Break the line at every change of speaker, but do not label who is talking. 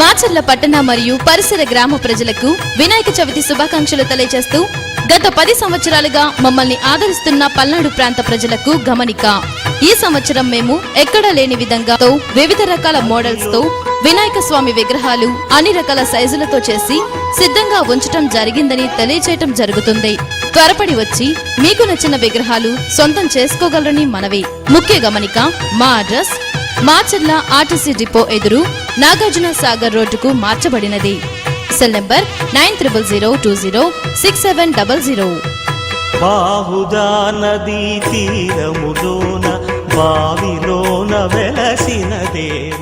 మాచర్ల పట్టణ మరియు పరిసర గ్రామ ప్రజలకు వినాయక చవితి శుభాకాంక్షలు తెలియజేస్తూ గత 10 సంవత్సరాలుగా మమ్మల్ని ఆదరిస్తున్న పల్నాడు ప్రాంత ప్రజలకు గమనిక. ఈ సంవత్సరం మేము ఎక్కడా లేని విధంగా వివిధ రకాల మోడల్స్ తో వినాయక స్వామి విగ్రహాలు అన్ని రకాల సైజులతో చేసి సిద్ధంగా ఉంచటం జరిగిందని తెలియజేయటం జరుగుతుంది. త్వరపడి వచ్చి మీకు నచ్చిన విగ్రహాలు సొంతం చేసుకోగలరని మనవి. ముఖ్య గమనిక, మా అడ్రస్ మాచర్ల ఆర్టీసీ డిపో ఎదురు నాగార్జున సాగర్ రోడ్డుకు మార్చబడినది. Cell number 9020206700.
బాహుదా నదీ తీరములోన బావిలోన వెలసిన దేవ